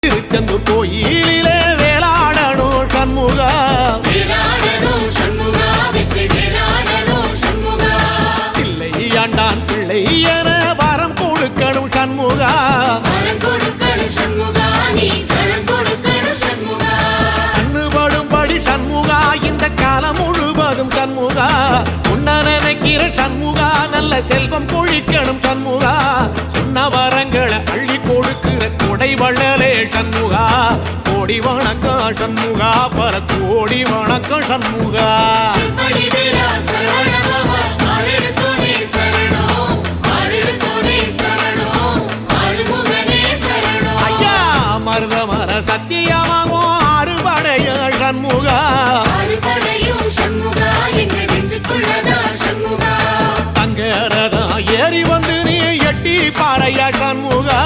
திருச்செந்தூர் கோயிலிலே வேளாடணும் சண்முகா, பிள்ளை ஆண்டான் பிள்ளை என வரம் கொடுக்கணும் சண்முகா, கண்ணுபடும்படி சண்முகா இந்த காலம் முழுவதும் சண்முகா, உன்ன நினைக்கிற சண்முகா நல்ல செல்வம் பொழிக்கணும் சண்முகா, சொன்ன வரங்களை அள்ளி கொடுக்கிற கொடை வள்ளலே சண்முகா, கோடி வணக்கம் சண்முகா, பல கோடி வணக்கம் சண்முகா. ஐயா மருதமர சத்தியமாகும் அறுபடைய சண்முகா, தங்கரதா ஏறி வந்து நீ எட்டி பாறையா சண்முகா.